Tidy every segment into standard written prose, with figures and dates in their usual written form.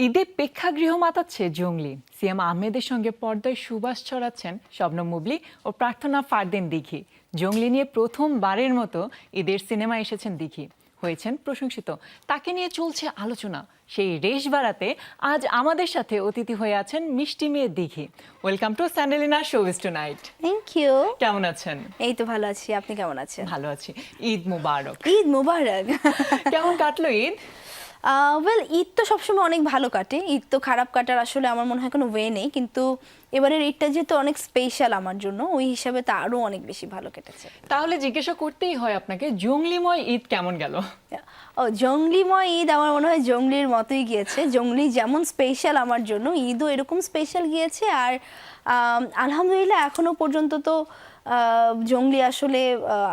ঈদে প্রেক্ষাগৃহ মাতাচ্ছে জঙ্গলি। সিয়াম আহমেদের সঙ্গে পর্দায় সুবাস ছড়াচ্ছেন শবনম বুবলী ও প্রার্থনা ফারদিন দিঘি। জঙ্গলি নিয়ে প্রথমবারের মতো ঈদের সিনেমা এসেছেন দিঘি, হয়েছেন প্রশংসিত। তাকে নিয়ে চলছে আলোচনা। সেই রেশ বাড়াতে আজ আমাদের সাথে অতিথি হয়ে আছেন মিষ্টি মেয়ে Dighi. Welcome to Sandelina showbiz tonight. Thank you. কেমন আছেন? এই তো ভালো আছি, আপনি কেমন আছেন? ভালো আছি। ঈদ মুবারক। ঈদ মুবারক। কেমন কাটলো ঈদ? ওয়েল, ঈদ তো সবসময় অনেক ভালো কাটে। ঈদ তো খারাপ কাটার আসলে আমার মনে হয় কোনো ওয়ে নেই, কিন্তু এবারের ঈদটা যেহেতু অনেক স্পেশাল আমার জন্য, ওই হিসাবে তা আরও অনেক বেশি ভালো কেটেছে। তাহলে জিজ্ঞাসা করতেই হয় আপনাকে, জঙ্গলিময় ঈদ কেমন গেল? ও, জঙ্গলিময় ঈদ আমার মনে হয় জঙ্গলির মতোই গিয়েছে। জঙ্গলি যেমন স্পেশাল আমার জন্য, ঈদও এরকম স্পেশাল গিয়েছে। আর আলহামদুলিল্লাহ এখনো পর্যন্ত তো জঙ্গলি আসলে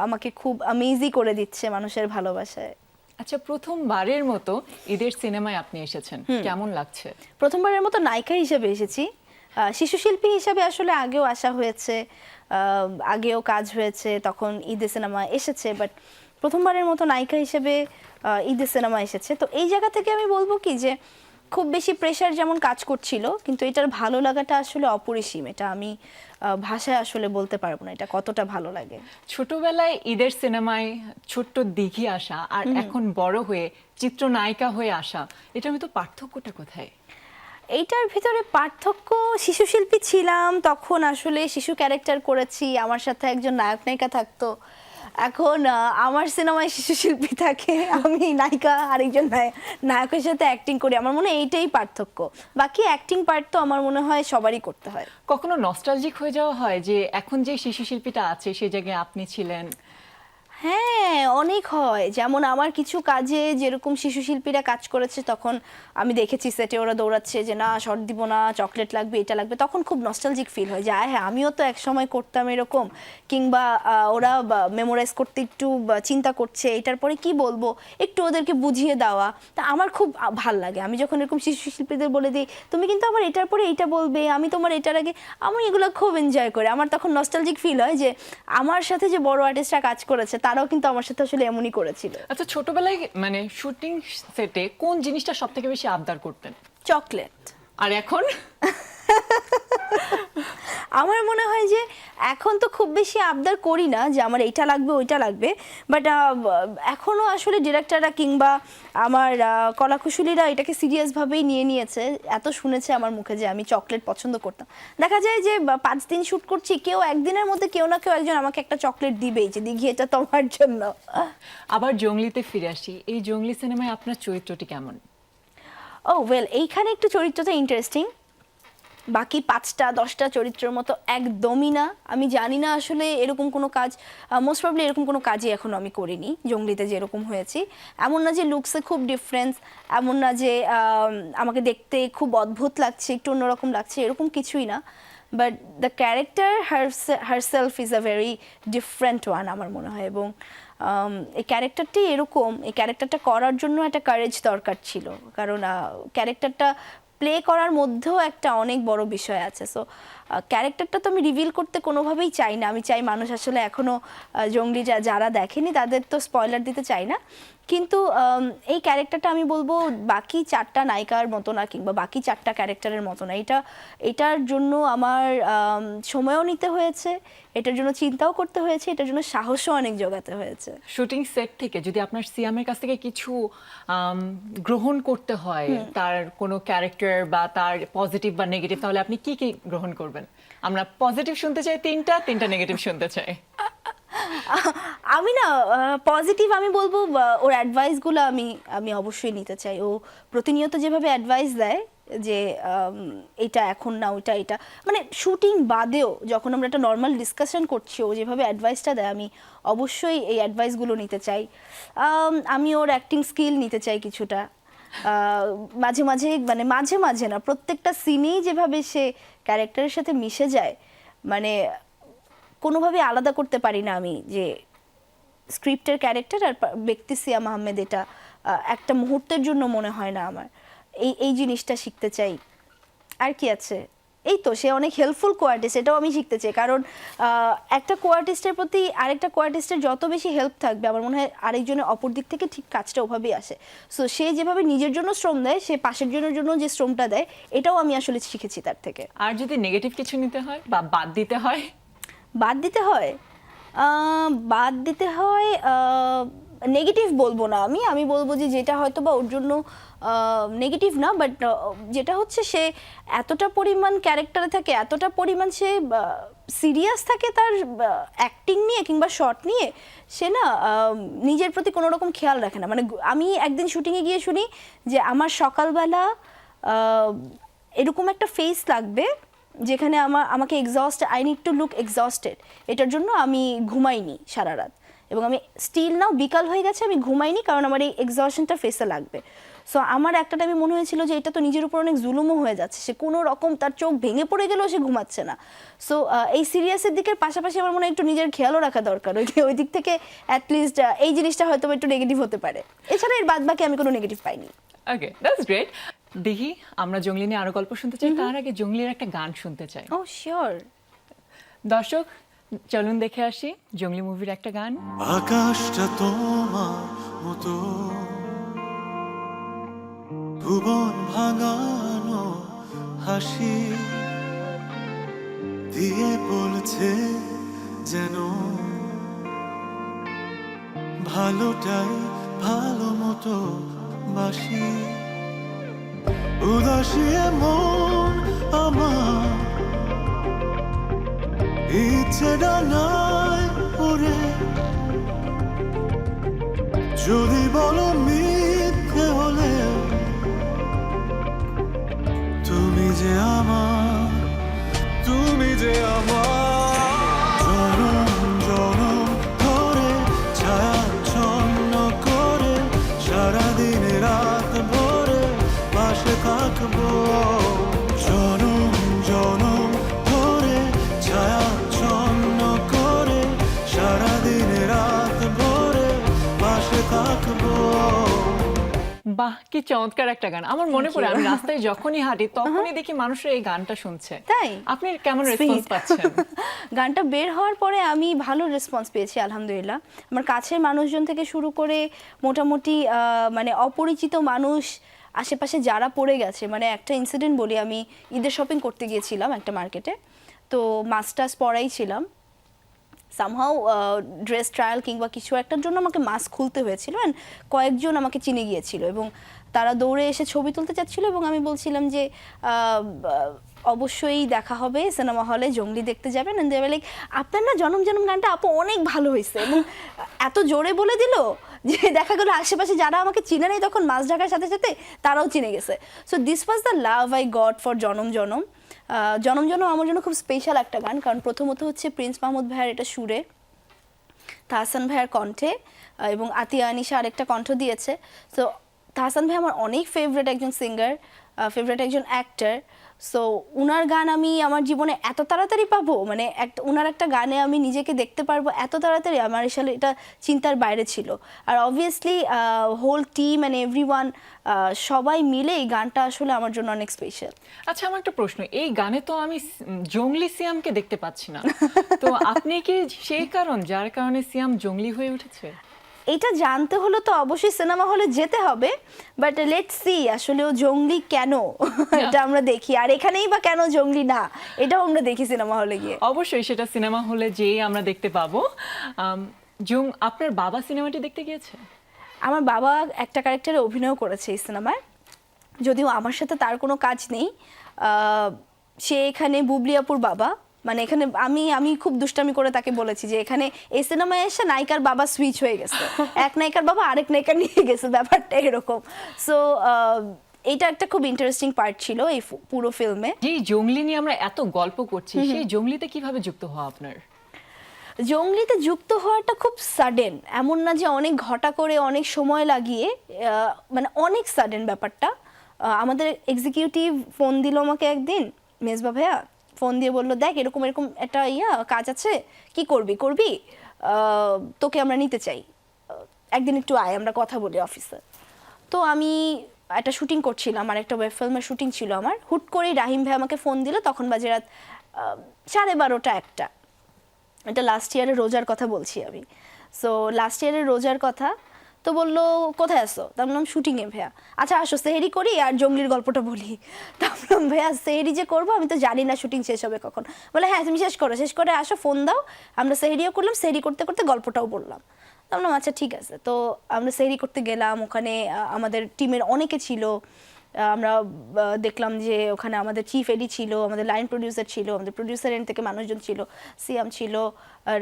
আমাকে খুব আমেজই করে দিচ্ছে মানুষের ভালোবাসায়। আচ্ছা, প্রথমবারের মতো ঈদের সিনেমায় আপনি এসেছেন, কেমন লাগছে? প্রথমবারের মতো নায়িকা হিসেবে এসেছি। শিশু শিল্পী হিসেবে আসলে আগেও আসা হয়েছে, আগেও কাজ হয়েছে, তখন ঈদে সিনেমা এসেছে, বাট প্রথমবারের মতো নায়িকা হিসেবে ঈদে সিনেমা এসেছে। তো এই জায়গা থেকে আমি বলবো কি যে খুব বেশি প্রেশার যেমন কাজ করছিল, কিন্তু এটার ভালো লাগাটা আসলে অপরিসীম। এটা আমি ভাষায় আসলে বলতে পারবো না এটা কতটা ভালো লাগে। ছোটবেলায় ঈদের সিনেমায় ছোট্ট দিঘি আসা আর এখন বড় হয়ে চিত্রনায়িকা হয়ে আসা, এটার মতো পার্থক্যটা কোথায়? এইটার ভিতরে পার্থক্য, শিশু শিল্পী ছিলাম তখন আসলে শিশু ক্যারেক্টার করেছি, আমার সাথে একজন নায়ক নায়িকা থাকতো। এখন আমার সিনেমায় শিশু শিল্পী থাকে, আমি নায়িকা, আরেকজন নায়কের সাথে অ্যাক্টিং করি। আমার মনে হয় এইটাই পার্থক্য। বাকি অ্যাক্টিং পার্ট তো আমার মনে হয় সবারই করতে হয়। কখনো নস্টালজিক হয়ে যাওয়া হয় যে এখন যে শিশু শিল্পীটা আছে সেই জায়গায় আপনি ছিলেন? হ্যাঁ, অনেক হয়। যেমন আমার কিছু কাজে যেরকম শিশু শিল্পীরা কাজ করেছে, তখন আমি দেখেছি সেটে ওরা দৌড়াচ্ছে যে না শর্ট দিব না, চকলেট লাগবে, এটা লাগবে, তখন খুব নস্টালজিক ফিল হয় যে হ্যাঁ আমিও তো এক সময় করতাম এরকম। কিংবা ওরা মেমোরাইজ করতে একটু চিন্তা করছে, এটার পরে কি বলবো, একটু ওদেরকে বুঝিয়ে দেওয়া। তা আমার খুব ভাল লাগে। আমি যখন এরকম শিশু শিল্পীদের বলে দিই তুমি কিন্তু আমার এটার পরে এইটা বলবে, আমি তোমার এটার আগে, আমি এগুলো খুব এনজয় করি। আমার তখন নস্টালজিক ফিল হয় যে আমার সাথে যে বড় আর্টিস্টরা কাজ করেছে তারাও কিন্তু আমার সাথে আসলে এমনই করেছিল। আচ্ছা, ছোটবেলায় মানে শুটিং সেটে কোন জিনিসটা সব থেকে বেশি আবদার করতেন? চকলেট। আর এখন? আমার মনে হয় যে এখন তো খুব বেশি আবদার করি না যে আমার এইটা লাগবে ওইটা লাগবে, বাট এখনও আসলে ডিরেক্টররা কিংবা আমার কলাকুশলীরা এটাকে সিরিয়াসভাবেই নিয়ে নিয়েছে। এত শুনেছে আমার মুখে যে আমি চকলেট পছন্দ করতাম। দেখা যায় যে 5 দিন শ্যুট করছি, কেউ একদিনের মধ্যে কেউ না কেউ একজন আমাকে একটা চকলেট দিবেই যে দিঘি এটা তোমার জন্য। আবার জঙ্গলিতে ফিরে আসি, এই জঙ্গলি সিনেমায় আপনার চরিত্রটি কেমন? ও ওয়েল, এইখানে একটু চরিত্রটা ইন্টারেস্টিং। বাকি 5টা 10টা চরিত্রের মতো একদমই না। আমি জানি না আসলে এরকম কোনো কাজ, মোস্ট প্রবলি এরকম কোনো কাজই এখনো আমি করিনি জঙ্গলিতে যেরকম হয়েছি। এমন না যে লুকসে খুব ডিফারেন্স, এমন না যে আমাকে দেখতে খুব অদ্ভুত লাগছে, একটু অন্যরকম লাগছে, এরকম কিছুই না। But the character herself is a very different one আমার মনে হয়। এবং এই ক্যারেক্টারটি এরকম, এই ক্যারেক্টারটা করার জন্য একটা কারেজ দরকার ছিল, কারণ ক্যারেক্টারটা প্লে করার মধ্যেও একটা অনেক বড় বিষয় আছে। সো ক্যারেক্টারটা তো আমি রিভিল করতে কোনোভাবেই চাই না। আমি চাই মানুষ আসলে এখনও জঙ্গলি যারা দেখেনি তাদের তো স্পয়লার দিতে চাই না, কিন্তু এই ক্যারেক্টারটা আমি বলবো বাকি 4টা নায়িকার মতো না, কিংবা বাকি 4টা ক্যারেক্টারের মতো না। এটার জন্য আমার সময়ও নিতে হয়েছে, এটার জন্য চিন্তাও করতে হয়েছে, এটার জন্য সাহসও অনেক জোগাতে হয়েছে। শুটিং সেট থেকে যদি আপনার সিয়ামের কাছ থেকে কিছু গ্রহণ করতে হয়, তার কোনো ক্যারেক্টার বা তার পজিটিভ বা নেগেটিভ, তাহলে আপনি কি কি গ্রহণ করবেন? আমরা পজিটিভ শুনতে চাই 3টা নেগেটিভ শুনতে চাই। আমি না পজিটিভ আমি বলবো, ওর অ্যাডভাইসগুলো আমি অবশ্যই নিতে চাই। ও প্রতিনিয়ত যেভাবে অ্যাডভাইস দেয় যে এটা এখন না ওইটা, এটা মানে শুটিং বাদেও যখন আমরা একটা নর্মাল ডিসকাশন করছি, ও যেভাবে অ্যাডভাইসটা দেয় আমি অবশ্যই এই অ্যাডভাইসগুলো নিতে চাই। আমি ওর অ্যাক্টিং স্কিল নিতে চাই কিছুটা। মাঝে মাঝে, মানে মাঝে মাঝে না, প্রত্যেকটা সিনেই যেভাবে সে ক্যারেক্টারের সাথে মিশে যায়, মানে কোনোভাবে আলাদা করতে পারি না আমি যে স্ক্রিপ্টের ক্যারেক্টার আর ব্যক্তি সিয়াম আহমেদ, এটা একটা মুহূর্তের জন্য মনে হয় না আমার। এই জিনিসটা শিখতে চাই। আর কি আছে, এই তো সে অনেক হেল্পফুল কোয়ার্টিস্ট, এটাও আমি শিখতে চাই। কারণ একটা কোয়ার্টিস্টের প্রতি আরেকটা কোয়ার্টিস্টের যত বেশি হেল্প থাকবে আমার মনে হয় আরেকজনের অপর দিক থেকে ঠিক কাজটা ওভাবেই আসে। সো সে যেভাবে নিজের জন্য শ্রম দেয়, সে পাশের জনের জন্য যে শ্রমটা দেয়, এটাও আমি আসলে শিখেছি তার থেকে। আর যদি নেগেটিভ কিছু নিতে হয় বা বাদ দিতে হয়? বাদ দিতে হয়, বাদ দিতে হয়, নেগেটিভ বলবো না, আমি বলবো যে যেটা হয়তো বা ওর জন্য নেগেটিভ না, বাট যেটা হচ্ছে সে এতটা পরিমাণ ক্যারেক্টারে থাকে, এতটা পরিমাণ সে সিরিয়াস থাকে তার অ্যাক্টিং নিয়ে কিংবা শট নিয়ে, সে না নিজের প্রতি কোনো রকম খেয়াল রাখে না। মানে আমি একদিন শুটিংয়ে গিয়ে শুনি যে আমার সকালবেলা এরকম একটা ফেস লাগবে যেখানে আমাকে I need to look exhausted, এটার জন্য আমি ঘুমাইনি সারা রাত, এবং আমি স্টিল নাও বিকাল হয়ে গেছে আমি ঘুমাইনি, কারণ আমার এই এক্সস্টনটা ফেসে লাগবে। সো আমার একটা টাইমে মনে হয়েছিল যে এটা তো নিজের উপর অনেক জুলুমও হয়ে যাচ্ছে, সে কোনো রকম তার চোখ ভেঙে পড়ে গেলেও সে ঘুমাচ্ছে না। সো এই সিরিয়াসের দিকের পাশাপাশি আমার মনে হয় একটু নিজের খেয়ালও রাখা দরকার, ওই দিক থেকে অ্যাটলিস্ট এই জিনিসটা হয়তো একটু নেগেটিভ হতে পারে। এছাড়া এর বাদ বাকি আমি কোনো নেগেটিভ পাইনি। ওকে, দ্যাটস গ্রেট। দেখি আমরা জঙ্গলি নিয়ে আরো গল্প শুনতে চাই, তার আগে জঙ্গলির একটা গান শুনতে চাই। ও শিওর। দর্শক চলুন দেখে আসি জঙ্গলি মুভির একটা গান। আকাশটা তোমার মতো ভুবন ভাঙানো হাসি দিয়ে বলছে যেন ভালোটাই ভালো মতো বাসি। উদাসী মন আমার ইচ্ছে ডানায় ওরে, যদি বলো মিথ্যে হলে তুমি যে আমার, তুমি যে আমার জনম জনম ধরে ছায়াচ্ছন্ন করে সারাদিন রাত ভরে পাশে থাকবো। জনম জনম ধরে ছায়াচ্ছন্ন করে সারাদিন রাত ভরে পাশে থাকবো। বাহ, কি চমৎকার একটা গান। আমার মনে পড়ে আমি রাস্তায় যখনই হাঁটি তখনই দেখি মানুষরা এই গানটা শুনছে। তাই? আপনি কেমন রেসপন্স পাচ্ছেন? গানটা বের হওয়ার পরে আমি ভালো রেসপন্স পেয়েছি আলহামদুলিল্লাহ। আমার কাছের মানুষজন থেকে শুরু করে মোটামুটি মানে অপরিচিত মানুষ আশেপাশে যারা পড়ে গেছে, মানে একটা ইনসিডেন্ট বলি, আমি ঈদের শপিং করতে গিয়েছিলাম একটা মার্কেটে, তো মাস্টার্স পরাই ছিলাম, সামহাও ড্রেস ট্রায়াল কিংবা কিছু একটার জন্য আমাকে মাস্ক খুলতে হয়েছিল, অ্যান্ড কয়েকজন আমাকে চিনে গিয়েছিল এবং তারা দৌড়ে এসে ছবি তুলতে চাচ্ছিল, এবং আমি বলছিলাম যে অবশ্যই দেখা হবে সিনেমা হলে, জঙ্গলি দেখতে যাবেন। এন্ড দে ওয়ার লাইক, আপনার না জনম জনম গানটা আপু অনেক ভালো হয়েছে, এবং এত জোরে বলে দিল যে দেখা গেলো আশেপাশে যারা আমাকে চিনে নেই তখন মাছ ঢাকার সাথে সাথে তারাও চিনে গেছে। So this was the love I got for জনম জনম। জনম জনম আমার জন্য খুব স্পেশাল একটা গান, কারণ প্রথমত হচ্ছে প্রিন্স মাহমুদ ভাইয়ের এটা সুরে, তাহসান ভাইয়ের কণ্ঠে, এবং আতিয়া আনিশা আরেকটা কণ্ঠ দিয়েছে। সো তাহসান ভাই আমার অনেক ফেভারিট একজন সিঙ্গার, ফেভারিট একজন অ্যাক্টর। সো উনার গান আমি আমার জীবনে এত তাড়াতাড়ি পাবো, মানে উনার একটা গানে আমি নিজেকে দেখতে পারবো এত তাড়াতাড়ি, আমার আসলে এটা চিন্তার বাইরে ছিল। আর obviously whole team and everyone সবাই মিলে এই গানটা আসলে আমার জন্য অনেক স্পেশাল। আচ্ছা, আমার একটা প্রশ্ন, এই গানে তো আমি জঙ্গলি সিয়ামকে দেখতে পাচ্ছি না, তো আপনি কি সেই কারণ যার কারণে সিয়াম জঙ্গলি হয়ে উঠেছে? এটা জানতে হলে তো অবশ্যই সিনেমা হলে যেতে হবে, বাট লেটস সি আসলে ও জঙ্গলি কেন এটা আমরা দেখি, আর এখানেই বা কেন জঙ্গলি না এটাও আমরা দেখি সিনেমা হলে গিয়ে। অবশ্যই সেটা সিনেমা হলে যেই আমরা দেখতে পাবো। আপনার বাবা সিনেমাটি দেখতে গিয়েছে? আমার বাবা একটা ক্যারেক্টারে অভিনয় করেছে এই সিনেমায়, যদিও আমার সাথে তার কোনো কাজ নেই। সে এখানে বুবলি আপুর বাবা, মানে এখানে আমি খুব দুষ্টামি করে তাকে বলেছি যে এখানে এই সিনেমায় এসে নায়িকার বাবা সুইচ হয়ে গেছে, এক নায়িকার বাবা আরেক নায়িকা নিয়ে গেছে, ব্যাপারটা এরকম। সো এটা একটা খুব ইন্টারেস্টিং পার্ট ছিল এই পুরো ফিল্মে। যেই জঙ্গলি নিয়ে আমরা এত গল্প করছি, সেই জঙ্গলিতে কিভাবে যুক্ত হওয়া আপনার? জঙ্গলিতে যুক্ত হওয়াটা খুব সাডেন, এমন না যে অনেক ঘটা করে অনেক সময় লাগিয়ে, মানে অনেক সাডেন ব্যাপারটা। আমাদের এক্সিকিউটিভ ফোন দিল আমাকে একদিন, মেজবা ভাইয়া ফোন দিয়ে বললো, দেখ এরকম এরকম একটা কাজ আছে, কি করবি তোকে আমরা নিতে চাই, একদিন একটু আয় আমরা কথা বলি অফিসে। তো আমি একটা শুটিং করছিলাম, আর একটা ওয়েব ফিল্মের শুটিং ছিল আমার। হুট করেই রাহিম ভাই আমাকে ফোন দিল, তখন বাজে রাত 12:30 একটা। এটা লাস্ট ইয়ারের রোজার কথা বলছি আমি। সো লাস্ট ইয়ারের রোজার কথা। তো বললো কোথায় আসো? তা বললাম শুটিংয়ে ভাইয়া। আচ্ছা আসো সেহেরি করি আর জঙ্গলির গল্পটা বলি। তা বললাম ভাইয়া সেহেরি যে করবো আমি তো জানি না শুটিং শেষ হবে কখন। বলে হ্যাঁ তুমি শেষ করো, শেষ করে আসো ফোন দাও। আমরা সেহেরিও করলাম, সেহেরি করতে করতে গল্পটাও বললাম। তা বললাম আচ্ছা ঠিক আছে। তো আমরা সেহেরি করতে গেলাম, ওখানে আমাদের টিমের অনেকে ছিল। আমরা দেখলাম যে ওখানে আমাদের চিফ এডি ছিল, আমাদের লাইন প্রডিউসার ছিল, আমাদের প্রডিউসার এন্ড থেকে মানুষজন ছিল, সিয়াম ছিল,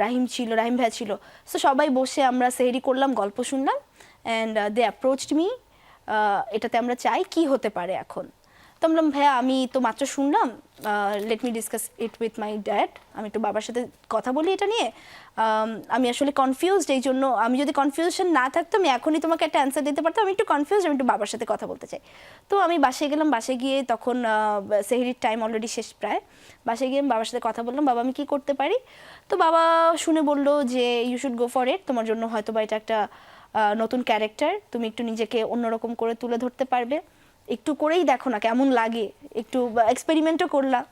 রাহিম ছিল, রাহিম ভাই ছিল। সো সবাই বসে আমরা সেহেরি করলাম, গল্প শুনলাম, অ্যান্ড দে অ্যাপ্রোচড মি, এটাতে আমরা চাই কি হতে পারে এখন। তো বললাম ভাইয়া আমি তো মাত্র শুনলাম, let me discuss it with my dad, আমি একটু বাবার সাথে কথা বলি এটা নিয়ে। আমি আসলে কনফিউজড, এই জন্য আমি যদি কনফিউশন না থাকতো আমি এখনই তোমাকে একটা অ্যান্সার দিতে পারতাম, আমি একটু কনফিউজ, আমি একটু বাবার সাথে কথা বলতে চাই। তো আমি বাসায় গেলাম, বাসায় গিয়ে তখন সেহরির টাইম অলরেডি শেষ প্রায়। বাসায় গিয়ে আমি বাবার সাথে কথা বললাম, বাবা আমি কী করতে পারি? তো বাবা শুনে বললো যে you should go for it, তোমার জন্য হয়তো বা এটা একটা নতুন ক্যারেক্টার, তুমি একটু নিজেকে অন্যরকম করে তুলে ধরতে পারবে, একটু করেই দেখো না কেমন লাগে, একটু এক্সপেরিমেন্টও করলাম।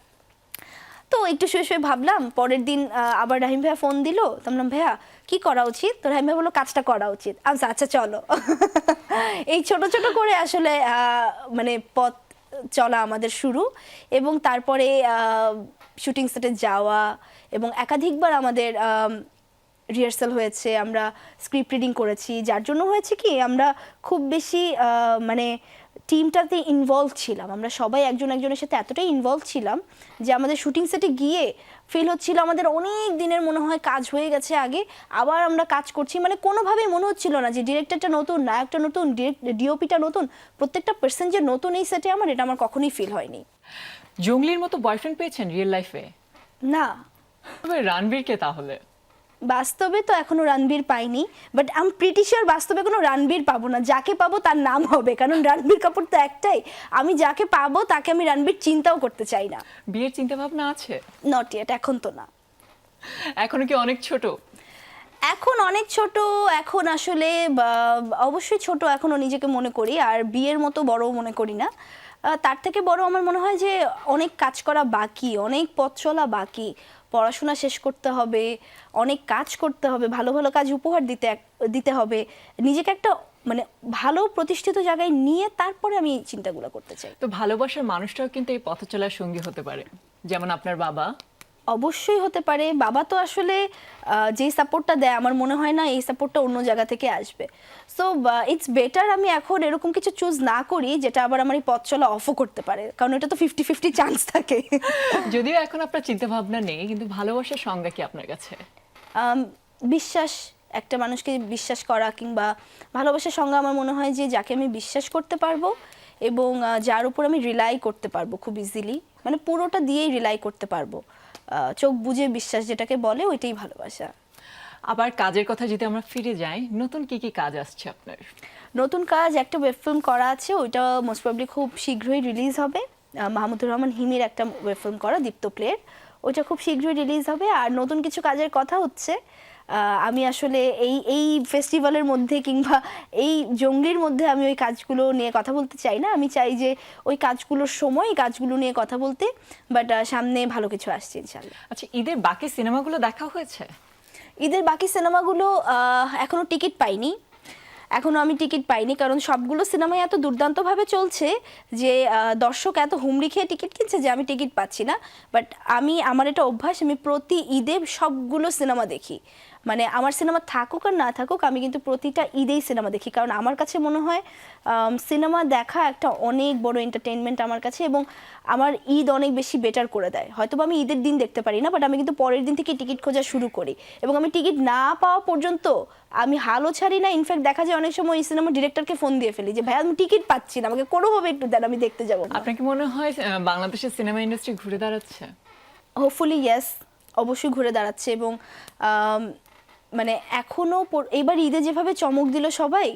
তো একটু শুয়ে শুয়ে ভাবলাম, পরের দিন আবার রাহিম ভাইয়া ফোন দিল, তো বললাম ভাইয়া কী করা উচিত? তো রাহিম ভাইয়া বললো কাজটা করা উচিত। আচ্ছা আচ্ছা চলো। এই ছোট ছোট করে আসলে মানে পথ চলা আমাদের শুরু, এবং তারপরে শুটিং সেটে যাওয়া, এবং একাধিকবার আমাদের রিহার্সাল হয়েছে, আমরা স্ক্রিপ্ট রিডিং করেছি, যার জন্য হয়েছে কি আমরা খুব বেশি মানে টিমটাতে ইনভলভ ছিলাম, আমরা সবাই একজন একজনের সাথে এতটাই ইনভলভ ছিলাম যে আমাদের শুটিং সেটে গিয়ে ফিল হচ্ছিল আমাদের অনেক দিনের মনে হয় কাজ হয়ে গেছে আগে, আবার আমরা কাজ করছি, মানে কোনোভাবেই মনে হচ্ছিল না যে ডিরেক্টরটা নতুন, নায়কটা নতুন, ডিওপিটা নতুন, প্রত্যেকটা পার্সন যে নতুন এই সেটে আমার, এটা আমার কখনোই ফিল হয়নি। জঙ্গলির মতো বয়ফ্রেন্ড পেয়েছেন রিয়েল লাইফে? না, তবে রণবীরকে তাহলে? বাস্তবে তো এখনো রণবীর পাইনি, বাট আমি প্রিটি শিওর বাস্তবে কোনো রণবীর পাবো না, যাকে পাবো তার নাম হবে, কারণ রণবীর কাপুর তো একটাই, আমি যাকে পাবো তাকে আমি রণবীর চিন্তাও করতে চাই না। বিয়ের চিন্তা ভাবনা আছে? নট ইয়েট, এখন তো না। এখনো কি অনেক ছোট? এখন অনেক ছোট, এখন আসলে অবশ্যই ছোট এখনো নিজেকে মনে করি, আর বিয়ের মতো বড়ও মনে করি না। তার থেকে বড় আমার মনে হয় যে অনেক কাজ করা বাকি, অনেক পথ চলা বাকি, পড়াশোনা শেষ করতে হবে, অনেক কাজ করতে হবে, ভালো ভালো কাজ উপহার দিতে হবে, নিজেকে একটা মানে ভালো প্রতিষ্ঠিত জায়গায় নিয়ে তারপরে আমি এই চিন্তাগুলো করতে চাই। তো ভালোবাসার মানুষটাও কিন্তু এই পথ চলার সঙ্গী হতে পারে, যেমন আপনার বাবা। অবশ্যই হতে পারে। বাবা তো আসলে যেই সাপোর্টটা দেয় আমার মনে হয় না এই সাপোর্টটা অন্য জায়গা থেকে আসবে। সো ইটস বেটার আমি এখন এরকম কিছু চুজ না করি যেটা আবার আমার এই পথ চলা অফও করতে পারে, কারণ এটা তো 50-50 চান্স থাকে। যদিও এখন আপনার চিন্তা ভাবনা নেই, কিন্তু ভালোবাসার সংজ্ঞা কি আপনার কাছে? বিশ্বাস, একটা মানুষকে বিশ্বাস করা, কিংবা ভালোবাসার সংজ্ঞা আমার মনে হয় যে যাকে আমি বিশ্বাস করতে পারবো এবং যার উপর আমি রিলাই করতে পারবো খুব ইজিলি, মানে পুরোটা দিয়েই রিলাই করতে পারবো, চোখ বুঝে বিশ্বাস যেটাকে বলে, ওইটাই ভালোবাসা। আবার কাজের কথা যদি আমরা ফিরে যাই, নতুন কি কি কাজ আসছে আপনার? নতুন কাজ একটা ওয়েব ফিল্ম করা আছে, ওইটা মোস্ট প্রবলি খুব শীঘ্রই রিলিজ হবে। মাহমুদুর রহমান হিমির একটা ওয়েব ফিল্ম করা, দীপ্ত প্লের, ওইটা খুব শীঘ্রই রিলিজ হবে। আর নতুন কিছু কাজের কথা হচ্ছে, আমি আসলে এই ফেস্টিভ্যালের মধ্যে কিংবা এই জঙ্গলির মধ্যে আমি ওই কাজগুলো নিয়ে কথা বলতে চাই না, আমি চাই যে ওই কাজগুলোর সময় কাজগুলো নিয়ে কথা বলতে, বাট সামনে ভালো কিছু আসছে ইনশাল্লাহ। আচ্ছা, ঈদের বাকি সিনেমাগুলো দেখা হয়েছে? ঈদের বাকি সিনেমাগুলো এখনো টিকিট পাইনি, এখনও আমি টিকিট পাইনি, কারণ সবগুলো সিনেমাই এত দুর্দান্তভাবে চলছে যে দর্শক এত হুমড়ি খেয়ে টিকিট কিনছে যে আমি টিকিট পাচ্ছি না। বাট আমার এটা অভ্যাস, আমি প্রতি ঈদে সবগুলো সিনেমা দেখি, মানে আমার সিনেমা থাকুক আর না থাকুক আমি কিন্তু প্রতিটা ঈদেই সিনেমা দেখি, কারণ আমার কাছে মনে হয় সিনেমা দেখা একটা অনেক বড় এন্টারটেনমেন্ট আমার কাছে, এবং আমার ঈদ অনেক বেশি বেটার করে দেয়। হয়তো আমি ঈদের দিন দেখতে পারি না, বাট আমি কিন্তু পরের দিন থেকে টিকিট খোঁজা শুরু করি, এবং আমি টিকিট না পাওয়া পর্যন্ত আমি হালও ছাড়ি না। ইনফ্যাক্ট দেখা যায় অনেক সময় এই সিনেমার ডিরেক্টরকে ফোন দিয়ে ফেলি যে ভাই আমি টিকিট পাচ্ছি না, আমাকে কোনোভাবে একটু দেন, আমি দেখতে যাবো। আপনার কি মনে হয় বাংলাদেশের সিনেমা ইন্ডাস্ট্রি ঘুরে দাঁড়াচ্ছে? হোপফুলি ইয়েস, অবশ্যই ঘুরে দাঁড়াচ্ছে, এবং মানে এখনো এইবার ঈদে যেভাবে চমক দিল সবাই,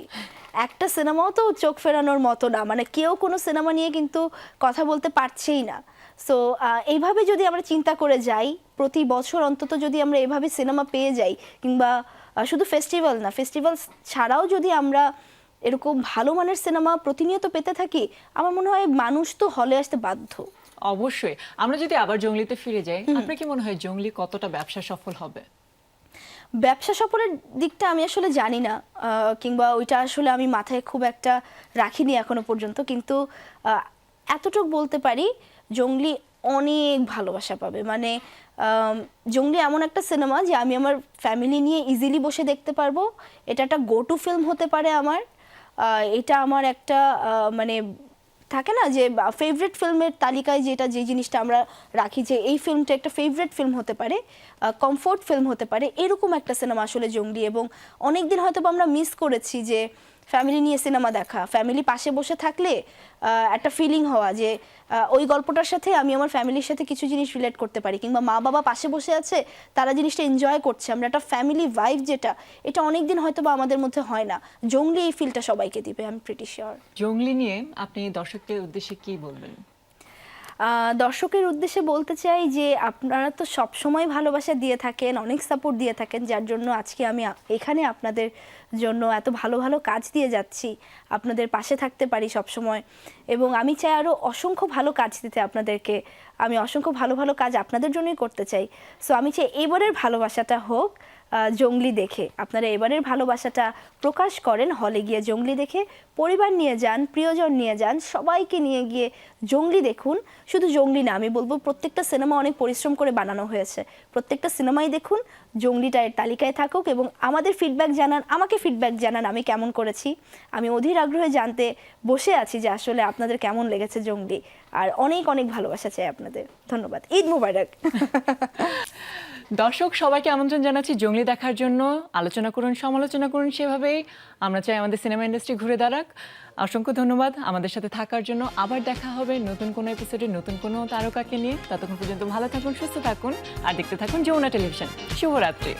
একটা সিনেমাও তো চোখ ফেরানোর মতো না, মানে কেউ কোনো সিনেমা নিয়ে কিন্তু কথা বলতে পারছেই না। সো এইভাবে যদি আমরা চিন্তা করে যাই, প্রতি বছর অন্তত যদি আমরা এভাবে সিনেমা পেয়ে যাই, কিংবা শুধু ফেস্টিভ্যাল না, ফেস্টিভ্যাল ছাড়াও যদি আমরা এরকম ভালো মানের সিনেমা প্রতিনিয়ত পেতে থাকি, আমার মনে হয় মানুষ তো হলে আসতে বাধ্য। অবশ্যই। আমরা যদি আবার জঙ্গলিতে ফিরে যাই, আপনার কি মনে হয় জঙ্গলি কতটা ব্যবসা সফল হবে? ব্যবসা সফলের দিকটা আমি আসলে জানি না, কিংবা ওইটা আসলে আমি মাথায় খুব একটা রাখিনি এখনো পর্যন্ত, কিন্তু এতটুকু বলতে পারি জঙ্গলি অনেক ভালোবাসা পাবে। মানে জঙ্গলি এমন একটা সিনেমা যে আমি আমার ফ্যামিলি নিয়ে ইজিলি বসে দেখতে পারবো। এটা একটা গো টু ফিল্ম হতে পারে আমার। এটা আমার একটা মানে থাকে না যে ফেভারিট ফিল্মের তালিকায় যেটা যে জিনিসটা আমরা রাখি যে এই ফিল্মটা একটা ফেভারিট ফিল্ম হতে পারে, কমফোর্ট ফিল্ম হতে পারে, এরকম একটা সিনেমা আসলে জঙ্গলি। এবং অনেক দিন হয়তো আমরা মিস করেছি যে ফ্যামিলি নিয়ে সিনেমা দেখা, ফ্যামিলি পাশে বসে থাকলে একটা ফিলিং হওয়া যে ওই গল্পটার সাথে আমি আমার ফ্যামিলির সাথে কিছু জিনিস রিলেট করতে পারি, কিংবা মা বাবা পাশে বসে আছে তারা জিনিসটা এনজয় করছে, আমরা একটা ফ্যামিলি ভাইব যেটা, এটা অনেক দিন হয়তো বা আমাদের মধ্যে হয় না। জঙ্গলি এই ফিলটা সবাইকে দিবে, আই এম প্রিটি শিওর। জঙ্গলি নিয়ে আপনি দর্শকদের উদ্দেশ্যে কি বলবেন? দর্শকের উদ্দেশ্যে বলতে চাই যে আপনারা তো সবসময় ভালোবাসা দিয়ে থাকেন, অনেক সাপোর্ট দিয়ে থাকেন, যার জন্য আজকে আমি এখানে আপনাদের জন্য এত ভালো ভালো কাজ দিয়ে যাচ্ছি, আপনাদের পাশে থাকতে পারি সবসময়। এবং আমি চাই আরও অসংখ্য ভালো কাজ দিতে আপনাদেরকে, আমি অসংখ্য ভালো ভালো কাজ আপনাদের জন্যই করতে চাই। সো আমি চাই এবারের ভালোবাসাটা হোক জঙ্গলি দেখে, আপনারা এবারের ভালোবাসাটা প্রকাশ করেন হলে গিয়ে জঙ্গলি দেখে, পরিবার নিয়ে যান, প্রিয়জন নিয়ে যান, সবাইকে নিয়ে গিয়ে জঙ্গলি দেখুন। শুধু জঙ্গলি না, আমি বলবো প্রত্যেকটা সিনেমা অনেক পরিশ্রম করে বানানো হয়েছে, প্রত্যেকটা সিনেমাই দেখুন, জঙ্গলিটা এর তালিকায় থাকুক এবং আমাদের ফিডব্যাক জানান, আমাকে ফিডব্যাক জানান আমি কেমন করেছি। আমি অধীর আগ্রহে জানতে বসে আছি যে আসলে আপনাদের কেমন লেগেছে জঙ্গলি। আর অনেক অনেক ভালোবাসা চাই আপনাদের। ধন্যবাদ, ঈদ মুবারক। দর্শক সবাইকে আমন্ত্রণ জানাচ্ছি জঙ্গলি দেখার জন্য। আলোচনা করুন, সমালোচনা করুন, সেভাবেই আমরা চাই আমাদের সিনেমা ইন্ডাস্ট্রি ঘুরে দাঁড়াক। অসংখ্য ধন্যবাদ আমাদের সাথে থাকার জন্য। আবার দেখা হবে নতুন কোনো এপিসোডে নতুন কোনো তারকাকে নিয়ে। ততক্ষণ পর্যন্ত ভালো থাকুন, সুস্থ থাকুন আর দেখতে থাকুন যমুনা টেলিভিশন। শুভরাত্রি।